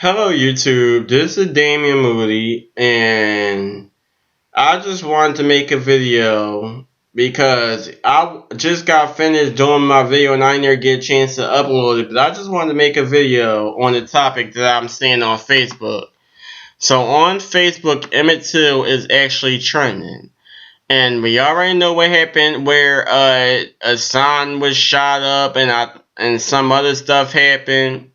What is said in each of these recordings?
Hello YouTube, this is Damian Moody, and I just wanted to make a video because I just got finished doing my video and I never get a chance to upload it, but I just wanted to make a video on the topic that I'm seeing on Facebook. So on Facebook, Emmett Till is actually trending. And we already know what happened where a sign was shot up and some other stuff happened.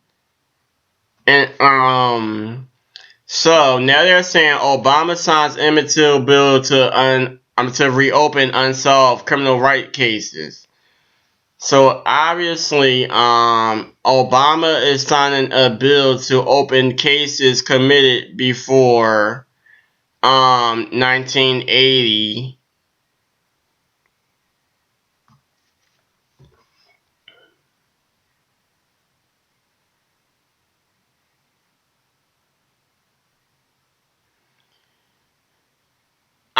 So now they're saying Obama signs Emmett Till bill to reopen unsolved criminal rights cases. So obviously, Obama is signing a bill to open cases committed before 1980.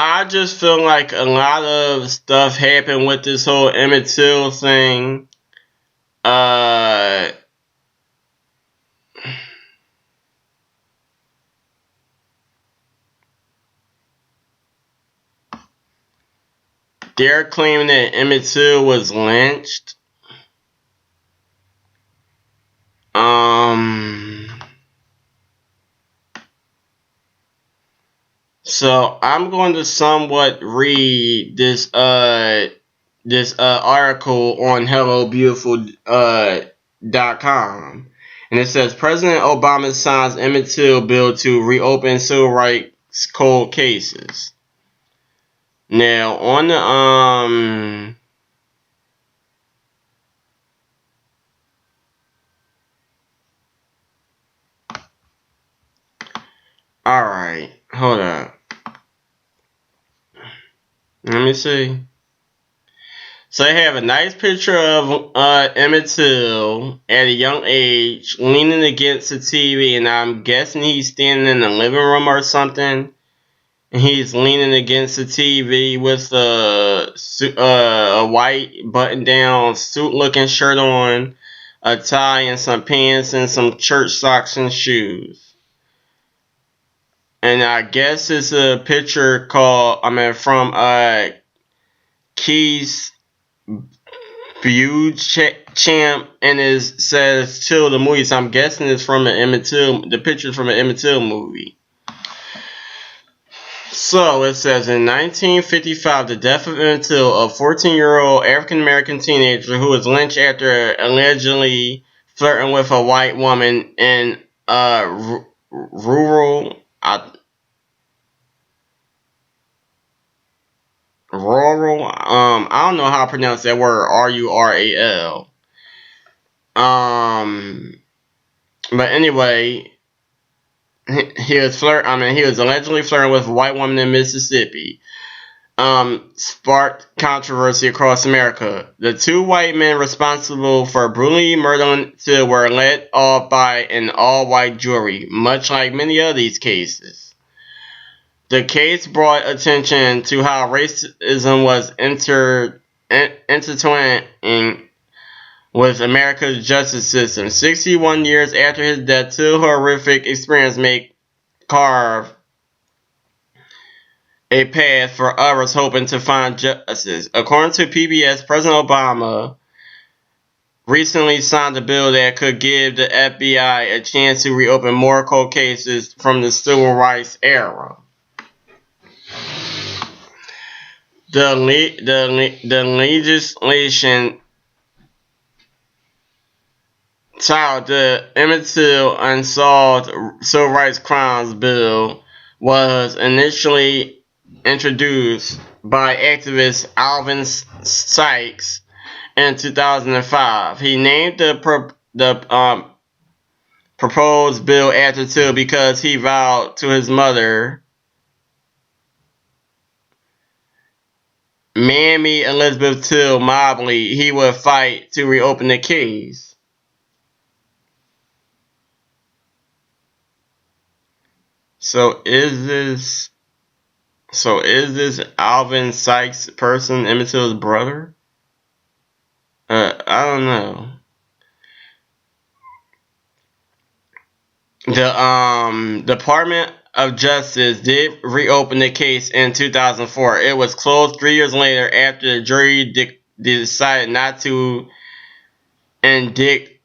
I just feel like a lot of stuff happened with this whole Emmett Till thing. They're claiming that Emmett Till was lynched. So I'm going to somewhat read this article on HelloBeautiful.com, and it says President Obama signs Emmett Till bill to reopen civil rights cold cases. Now on the alright, hold up. Let me see. So I have a nice picture of Emmett Till at a young age leaning against the TV, and I'm guessing he's standing in the living room or something. And he's leaning against the TV with a white button-down suit-looking shirt on, a tie and some pants and some church socks and shoes. And I guess it's a picture from Keith's Champ, and it says Till the movie. So I'm guessing it's from the picture's from an Emmett Till movie. So it says in 1955, the death of Emmett Till, a 14-year-old African-American teenager who was lynched after allegedly flirting with a white woman in rural. I don't know how to pronounce that word. Rural. But anyway, he was allegedly flirting with a white woman in Mississippi. Sparked controversy across America. The two white men responsible for brutally murdering Till were let off by an all-white jury, much like many of these cases. The case brought attention to how racism was intertwined with America's justice system. 61 years after his death, Till's horrific experience may carve a path for others hoping to find justice. According to PBS, President Obama recently signed a bill that could give the FBI a chance to reopen more cold cases from the civil rights era. The legislation titled the Emmett Till Unsolved Civil Rights Crimes Bill was initially introduced by activist Alvin Sykes in 2005. He named the proposed bill after Till because he vowed to his mother, Mammy Elizabeth Till Mobley, he would fight to reopen the case. So is this Alvin Sykes person Emmett Till's brother? I don't know. The Department of Justice did reopen the case in 2004. It was closed 3 years later after the jury decided not to indict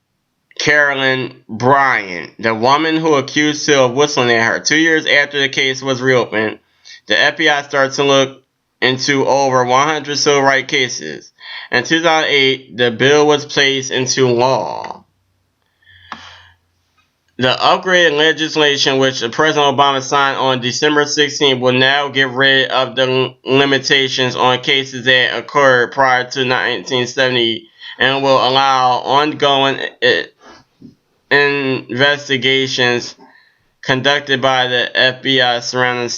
Carolyn Bryant, the woman who accused Hill of whistling at her. 2 years after the case was reopened, the FBI started to look into over 100 civil rights cases. In 2008, the bill was placed into law. The upgraded legislation, which President Obama signed on December 16, will now get rid of the limitations on cases that occurred prior to 1970 and will allow ongoing investigations conducted by the FBI surrounding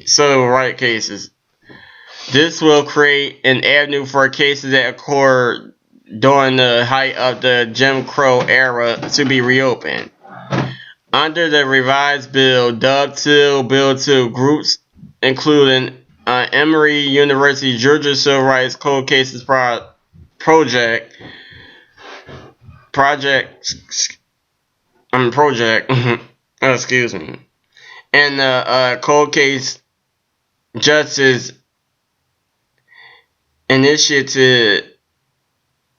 civil rights cases. This will create an avenue for cases that occurred during the height of the Jim Crow era to be reopened. Under the revised bill, dubbed Bill 2, groups including Emory University Georgia Civil Rights Cold Cases Project, excuse me, and the Cold Case Justice Initiative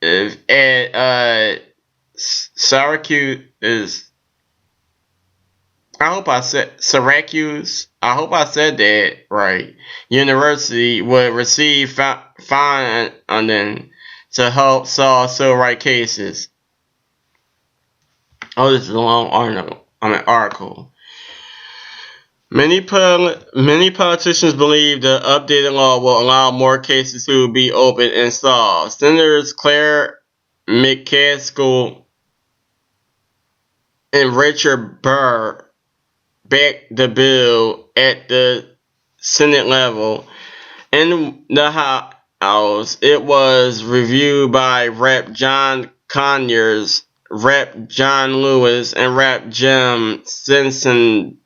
at Syracuse. I hope I said that right. University would receive funding to help solve civil rights cases. Oh, this is a long article. Many politicians believe the updated law will allow more cases to be opened and solved. Senators Claire McCaskill and Richard Burr backed the bill at the Senate level. In the House, it was reviewed by Rep. John Conyers, Rep. John Lewis, and Rep. Jim Sensenbrenner.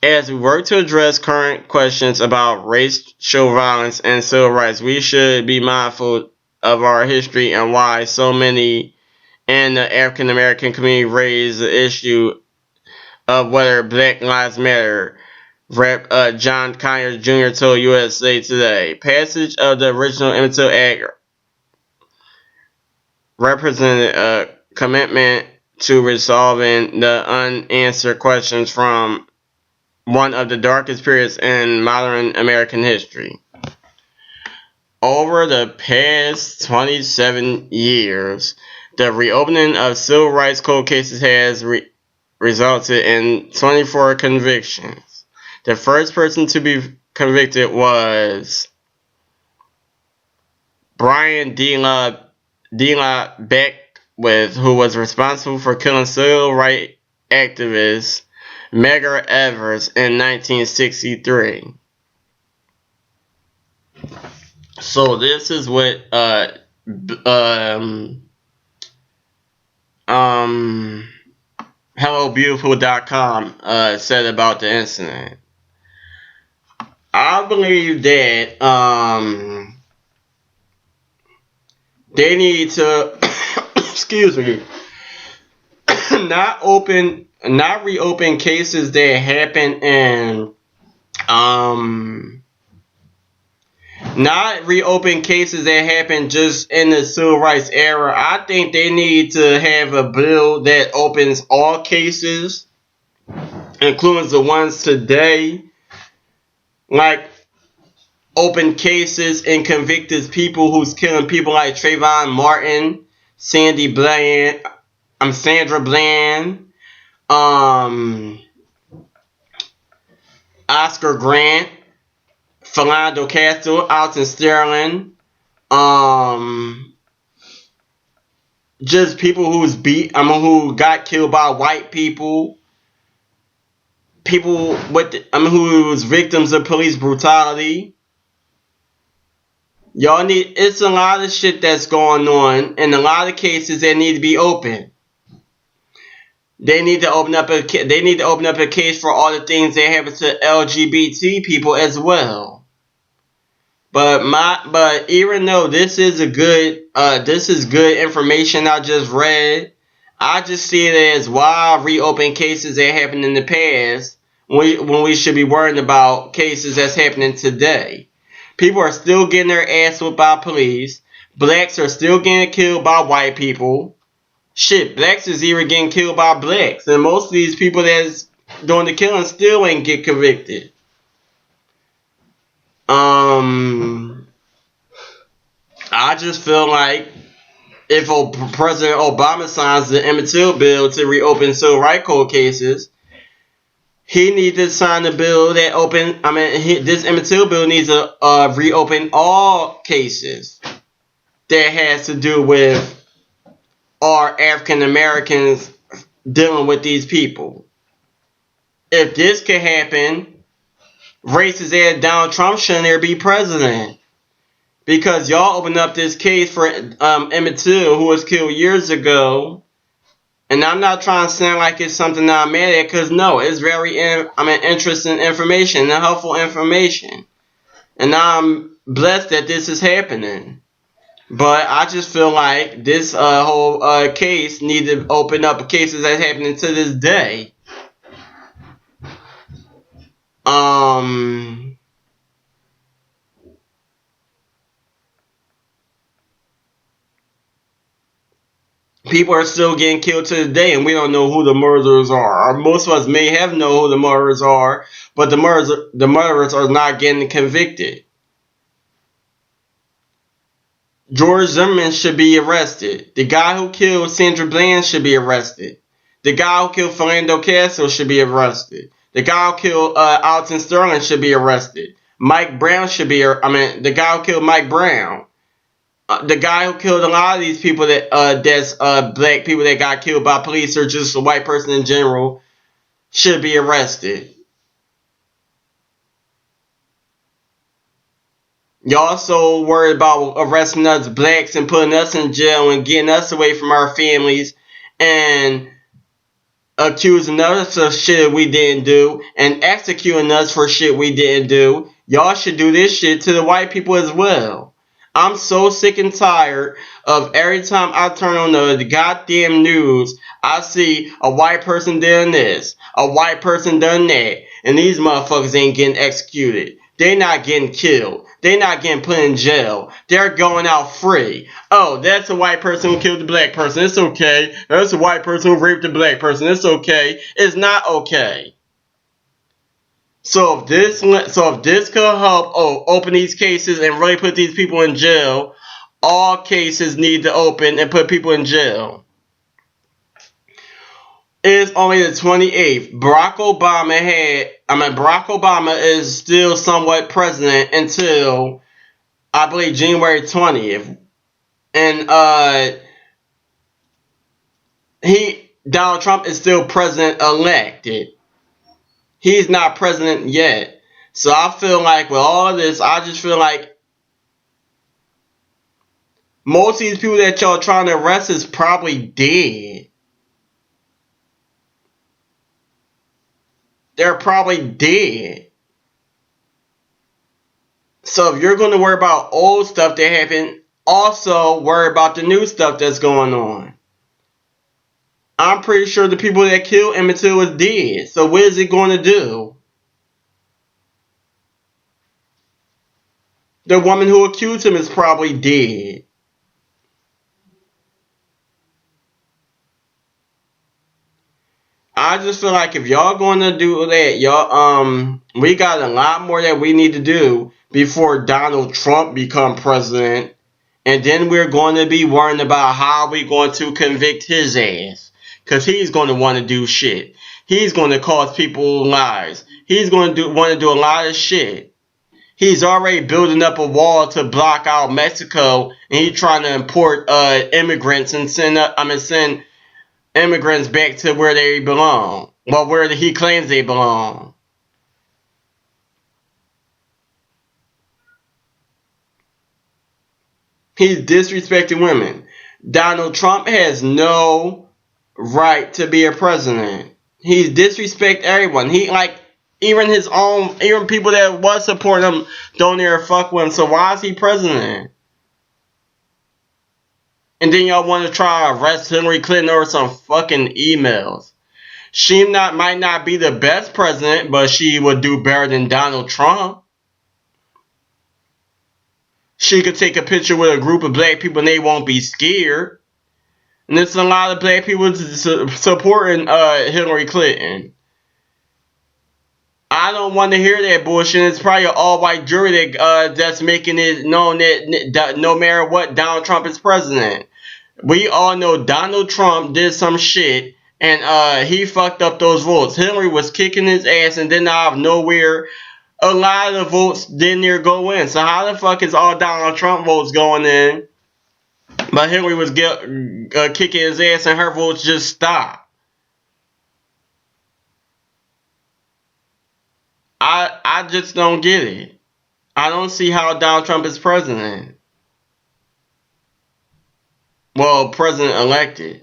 As we work to address current questions about racial violence and civil rights, we should be mindful of our history and why so many in the African American community raise the issue of whether Black Lives Matter. Rep. John Conyers Jr. told USA Today, passage of the original Emmett Till Act represented a commitment to resolving the unanswered questions from one of the darkest periods in modern American history. Over the past 27 years, the reopening of civil rights cold cases has resulted in 24 convictions. The first person to be convicted was Brian D. Beckwith, who was responsible for killing civil rights activist Medgar Evers in 1963. So this is what HelloBeautiful.com said about the incident. I believe that they need to excuse me not reopen cases that happen in not reopen cases that happen just in the civil rights era. I think they need to have a bill that opens all cases, including the ones today, like open cases and convicted people who's killing people like Trayvon Martin, Sandra Bland, Oscar Grant, Philando Castile, Alton Sterling, just people who got killed by white people, who was victims of police brutality. It's a lot of shit that's going on, and a lot of cases that need to be open. They need to open up a case for all the things that happen to LGBT people as well. But even though this is good information I just read, I just see it as why reopen cases that happened in the past when we should be worrying about cases that's happening today. People are still getting their ass whipped by police. Blacks are still getting killed by white people. Shit, blacks is even getting killed by blacks. And most of these people that's doing the killing still ain't get convicted. I just feel like if President Obama signs the Emmett Till bill to reopen civil rights court cases, he needs to sign the bill that this Emmett Till bill needs to reopen all cases that has to do with our African Americans dealing with these people. If this could happen, racist ass Donald Trump shouldn't be president. Because y'all opened up this case for Emmett Till, who was killed years ago. And I'm not trying to sound like it's something I'm mad at, because no, it's very interesting information and helpful information. And I'm blessed that this is happening. But I just feel like this whole case need to open up cases that's happening to this day. People are still getting killed to this day, and we don't know who the murderers are. Or most of us may have known who the murderers are, but the murderers are not getting convicted. George Zimmerman should be arrested. The guy who killed Sandra Bland should be arrested. The guy who killed Philando Castile should be arrested. The guy who killed Alton Sterling should be arrested. Mike Brown should be. The guy who killed Mike Brown. The guy who killed a lot of these people that's black people that got killed by police or just a white person in general should be arrested. Y'all so worried about arresting us blacks and putting us in jail and getting us away from our families and accusing us of shit we didn't do and executing us for shit we didn't do. Y'all should do this shit to the white people as well. I'm so sick and tired of every time I turn on the goddamn news, I see a white person doing this, a white person done that, and these motherfuckers ain't getting executed. They're not getting killed. They're not getting put in jail. They're going out free. Oh, that's a white person who killed the black person. It's okay. That's a white person who raped the black person. It's okay. It's not okay. So if this could help open these cases and really put these people in jail, all cases need to open and put people in jail. It's only the 28th. Barack Obama is still somewhat president until I believe January 20th. And Donald Trump is still president elected. He's not president yet. So I feel like with all of this, I just feel like most of these people that y'all trying to arrest is probably dead. They're probably dead. So if you're going to worry about old stuff that happened, also worry about the new stuff that's going on. I'm pretty sure the people that killed Emmett Till is dead. So what is it going to do? The woman who accused him is probably dead. I just feel like if y'all going to do that, y'all we got a lot more that we need to do before Donald Trump become president, and then we're going to be worrying about how we're going to convict his ass, because he's going to want to do shit. He's going to cause people lives. He's going to want to do a lot of shit. He's already building up a wall to block out Mexico, and he's trying to import immigrants and send immigrants back to where they belong. Well, where he claims they belong. He's disrespecting women. Donald Trump has no right to be a president. He's disrespect everyone. Even people that was supporting him don't dare fuck with him. So why is he president? And then y'all want to try to arrest Hillary Clinton over some fucking emails. She might not be the best president, but she would do better than Donald Trump. She could take a picture with a group of black people and they won't be scared. And there's a lot of black people supporting Hillary Clinton. I don't want to hear that bullshit. It's probably an all-white jury that's making it known that no matter what, Donald Trump is president. We all know Donald Trump did some shit and he fucked up those votes. Hillary was kicking his ass and then out of nowhere, a lot of the votes didn't near go in. So how the fuck is all Donald Trump votes going in? But Hillary was kicking his ass and her votes just stopped. I just don't get it. I don't see how Donald Trump is president. Well, president-elected.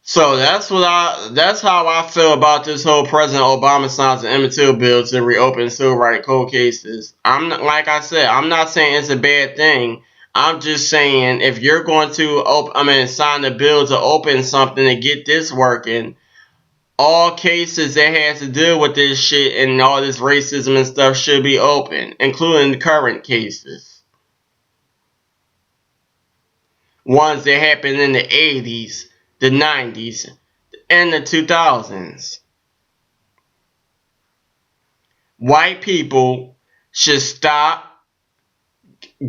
So that's how I feel about this whole President Obama signs the Emmett Till bill to reopen civil rights cold cases. Like I said, I'm not saying it's a bad thing. I'm just saying if you're going to sign the bill to open something to get this working, all cases that has to deal with this shit and all this racism and stuff should be open, including the current cases. Ones that happened in the 80s, the 90s, and the 2000s. White people should stop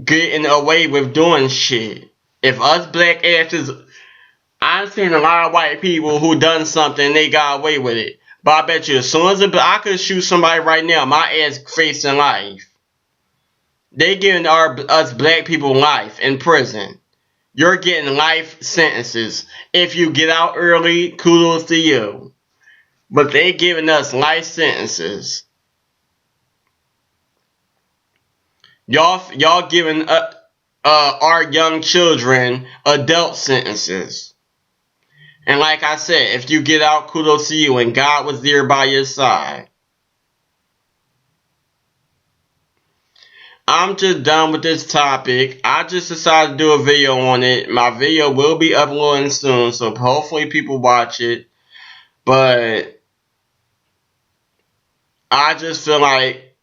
getting away with doing shit. If us black asses, I've seen a lot of white people who done something and they got away with it. But I bet you as soon as I could shoot somebody right now, my ass facing life. They giving us black people life in prison. You're getting life sentences. If you get out early, kudos to you. But they giving us life sentences. Y'all giving our young children adult sentences. And like I said, if you get out, kudos to you. And God was there by your side. I'm just done with this topic. I just decided to do a video on it. My video will be uploading soon, so hopefully people watch it. But I just feel like,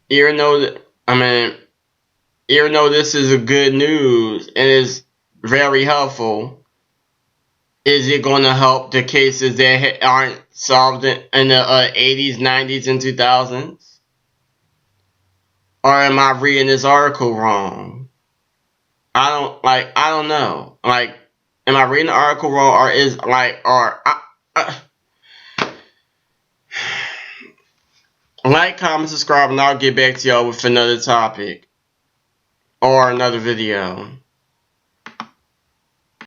even though this is a good news and is very helpful, is it going to help the cases that aren't solved in the 80s, 90s, and 2000s? Or am I reading this article wrong? I don't know. Like, am I reading the article wrong, or like, comment, subscribe, and I'll get back to y'all with another topic or another video.